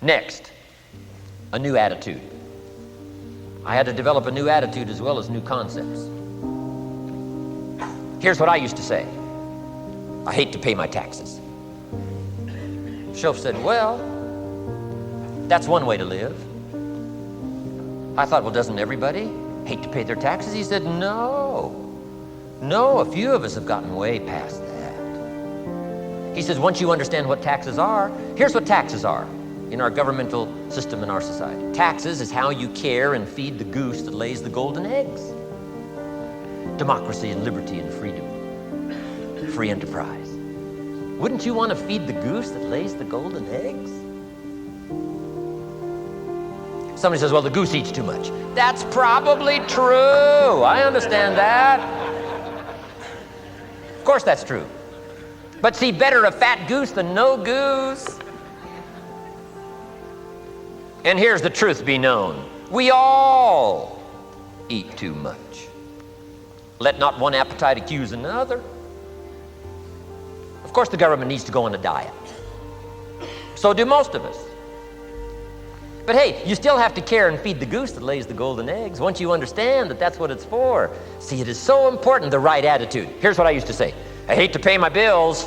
Next, a new attitude. I had to develop a new attitude as well as new concepts. Here's what I used to say. I hate to pay my taxes. Shoaff said, well, that's one way to live. I thought, well, doesn't everybody hate to pay their taxes? He said, no, a few of us have gotten way past that. He says, once you understand what taxes are, here's what taxes are in our governmental system in our society. Taxes is how you care and feed the goose that lays the golden eggs. Democracy and liberty and freedom, free enterprise. Wouldn't you want to feed the goose that lays the golden eggs? Somebody says, well, the goose eats too much. That's probably true. I understand that. Of course that's true. But see, better a fat goose than no goose. And here's the truth be known. We all eat too much. Let not one appetite accuse another. Of course the government needs to go on a diet. So do most of us. But hey, you still have to care and feed the goose that lays the golden eggs once you understand that that's what it's for. See, it is so important, the right attitude. Here's what I used to say. I hate to pay my bills.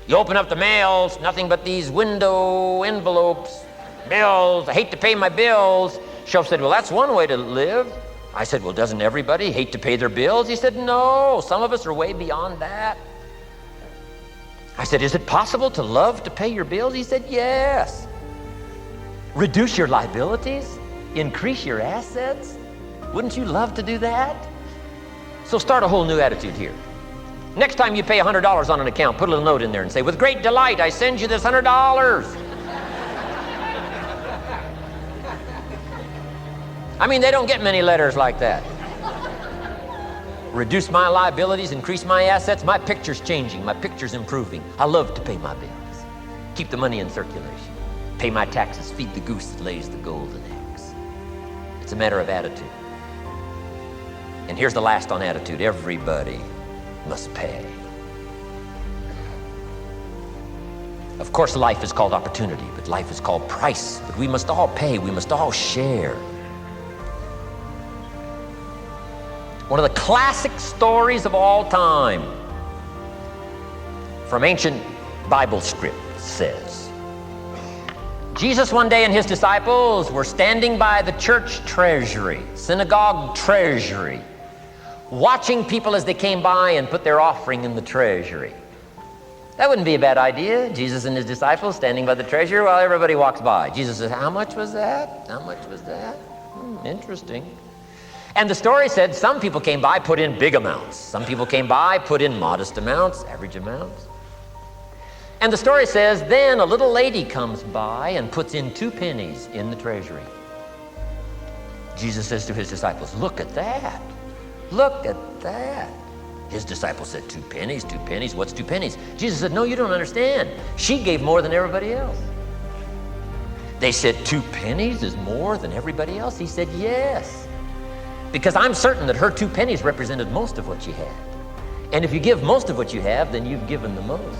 You open up the mails, nothing but these window envelopes, bills. I hate to pay my bills. Shoaff said, well, that's one way to live. I said, well, doesn't everybody hate to pay their bills? He said, no, some of us are way beyond that. I said, is it possible to love to pay your bills? He said, yes. Reduce your liabilities, increase your assets. Wouldn't you love to do that? So start a whole new attitude here. Next time you pay $100 on an account, put a little note in there and say, with great delight, I send you this $100. I mean, they don't get many letters like that. Reduce my liabilities, increase my assets. My picture's changing, my picture's improving. I love to pay my bills. Keep the money in circulation. Pay my taxes, feed the goose that lays the golden eggs. It's a matter of attitude. And here's the last on attitude. Everybody must pay. Of course, life is called opportunity, but life is called price. But we must all pay, we must all share. One of the classic stories of all time from ancient Bible script says, Jesus one day and his disciples were standing by the church treasury, synagogue treasury, watching people as they came by and put their offering in the treasury. That wouldn't be a bad idea. Jesus and his disciples standing by the treasury while everybody walks by. Jesus says, how much was that? How much was that? Interesting. And the story said some people came by, put in big amounts. Some people came by, put in modest amounts, average amounts. And the story says, then a little lady comes by and puts in 2 pennies in the treasury. Jesus says to his disciples, look at that. Look at that. His disciples said, 2 pennies, 2 pennies, what's 2 pennies? Jesus said, no, you don't understand. She gave more than everybody else. They said, 2 pennies is more than everybody else? He said, yes. Because I'm certain that her 2 pennies represented most of what she had. And if you give most of what you have, then you've given the most.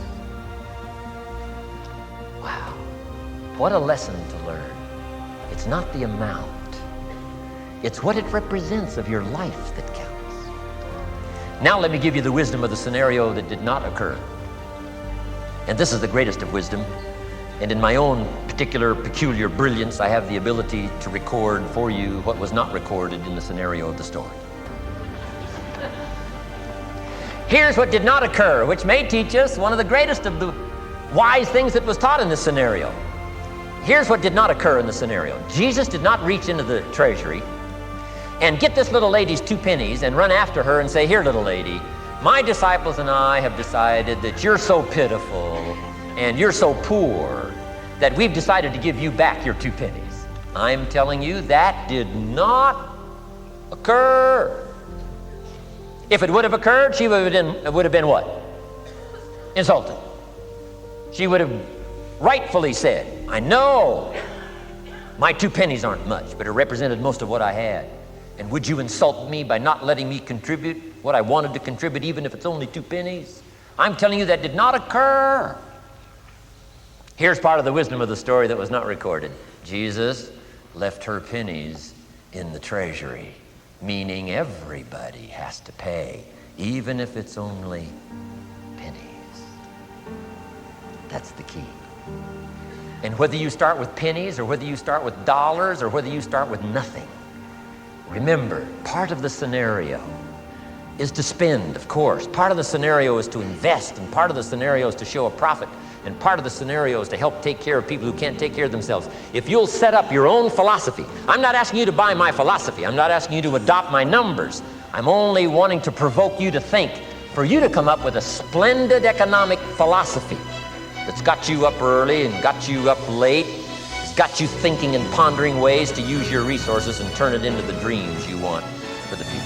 Wow, what a lesson to learn. It's not the amount. It's what it represents of your life that counts. Now let me give you the wisdom of the scenario that did not occur. And this is the greatest of wisdom. And in my own particular peculiar brilliance, I have the ability to record for you what was not recorded in the scenario of the story. Here's what did not occur, which may teach us one of the greatest of the wise things that was taught in this scenario. Here's what did not occur in the scenario. Jesus did not reach into the treasury and get this little lady's 2 pennies and run after her and say, here, little lady, my disciples and I have decided that you're so pitiful and you're so poor that we've decided to give you back your 2 pennies. I'm telling you, that did not occur. If it would have occurred, she would have been what? Insulted. She would have rightfully said, I know my 2 pennies aren't much, but it represented most of what I had. And would you insult me by not letting me contribute what I wanted to contribute, even if it's only 2 pennies? I'm telling you, that did not occur. Here's part of the wisdom of the story that was not recorded. Jesus left her pennies in the treasury, meaning everybody has to pay, even if it's only pennies. That's the key. And whether you start with pennies or whether you start with dollars or whether you start with nothing, remember, part of the scenario is to spend, of course. Part of the scenario is to invest, and part of the scenario is to show a profit, and part of the scenario is to help take care of people who can't take care of themselves. If you'll set up your own philosophy, I'm not asking you to buy my philosophy. I'm not asking you to adopt my numbers. I'm only wanting to provoke you to think, for you to come up with a splendid economic philosophy that's got you up early and got you up late. It's got you thinking and pondering ways to use your resources and turn it into the dreams you want for the future.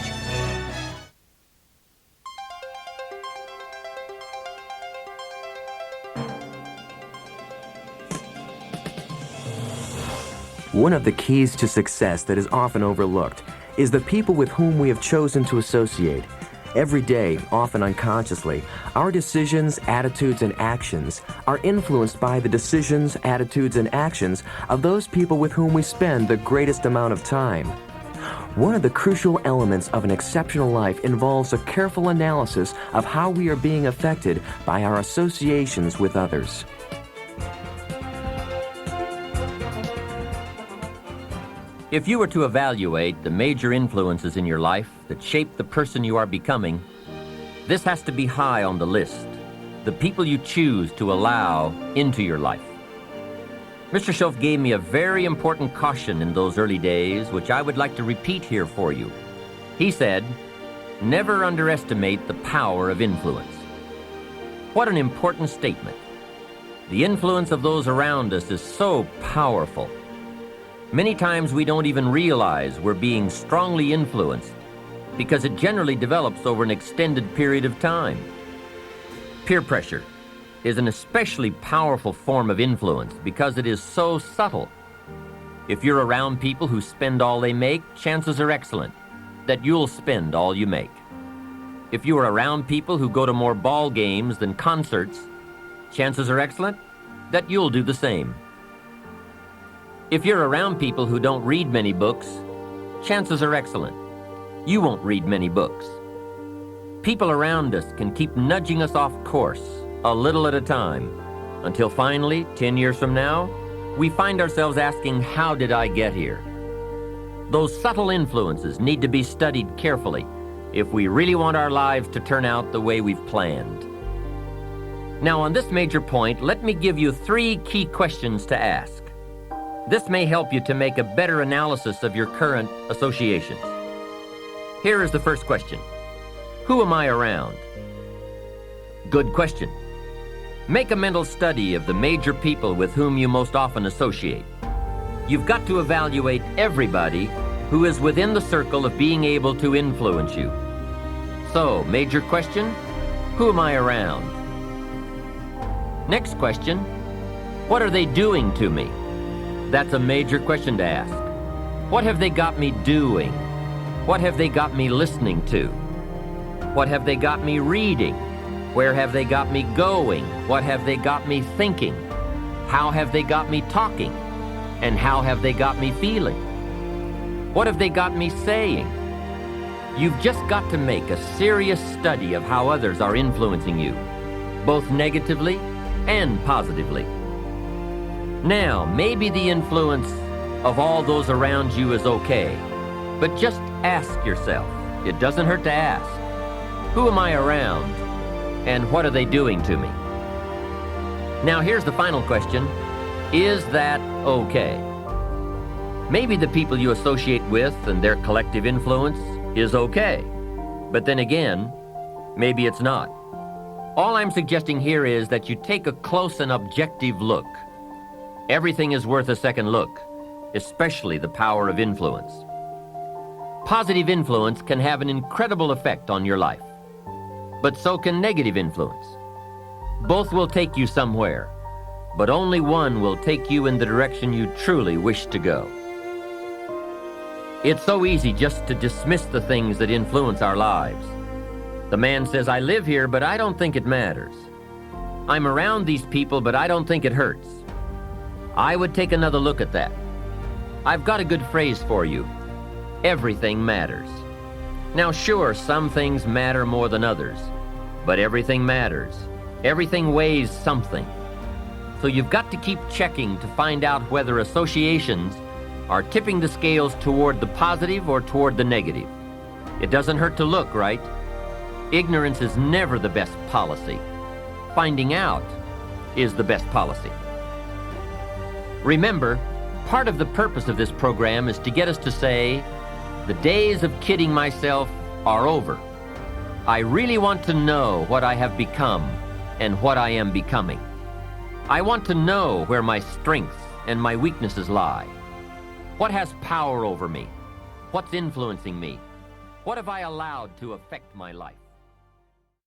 One of the keys to success that is often overlooked is the people with whom we have chosen to associate. Every day, often unconsciously, our decisions, attitudes, and actions are influenced by the decisions, attitudes, and actions of those people with whom we spend the greatest amount of time. One of the crucial elements of an exceptional life involves a careful analysis of how we are being affected by our associations with others. If you were to evaluate the major influences in your life that shape the person you are becoming, this has to be high on the list, the people you choose to allow into your life. Mr. Schoaf gave me a very important caution in those early days, which I would like to repeat here for you. He said, never underestimate the power of influence. What an important statement. The influence of those around us is so powerful. Many times we don't even realize we're being strongly influenced because it generally develops over an extended period of time. Peer pressure is an especially powerful form of influence because it is so subtle. If you're around people who spend all they make, chances are excellent that you'll spend all you make. If you are around people who go to more ball games than concerts, chances are excellent that you'll do the same. If you're around people who don't read many books, chances are excellent you won't read many books. People around us can keep nudging us off course a little at a time until finally, 10 years from now, we find ourselves asking, how did I get here? Those subtle influences need to be studied carefully if we really want our lives to turn out the way we've planned. Now, on this major point, let me give you 3 key questions to ask. This may help you to make a better analysis of your current associations. Here is the first question. Who am I around? Good question. Make a mental study of the major people with whom you most often associate. You've got to evaluate everybody who is within the circle of being able to influence you. So, major question, who am I around? Next question, what are they doing to me? That's a major question to ask. What have they got me doing? What have they got me listening to? What have they got me reading? Where have they got me going? What have they got me thinking? How have they got me talking? And how have they got me feeling? What have they got me saying? You've just got to make a serious study of how others are influencing you, both negatively and positively. Now, maybe the influence of all those around you is okay, but just ask yourself, it doesn't hurt to ask, who am I around and what are they doing to me? Now, here's the final question, is that okay? Maybe the people you associate with and their collective influence is okay, but then again, maybe it's not. All I'm suggesting here is that you take a close and objective look. Everything is worth a second look, especially the power of influence. Positive influence can have an incredible effect on your life, but so can negative influence. Both will take you somewhere, but only one will take you in the direction you truly wish to go. It's so easy just to dismiss the things that influence our lives. The man says, I live here, but I don't think it matters. I'm around these people, but I don't think it hurts. I would take another look at that. I've got a good phrase for you. Everything matters. Now, sure, some things matter more than others, but everything matters. Everything weighs something. So you've got to keep checking to find out whether associations are tipping the scales toward the positive or toward the negative. It doesn't hurt to look, right? Ignorance is never the best policy. Finding out is the best policy. Remember, part of the purpose of this program is to get us to say, the days of kidding myself are over. I really want to know what I have become and what I am becoming. I want to know where my strengths and my weaknesses lie. What has power over me? What's influencing me? What have I allowed to affect my life?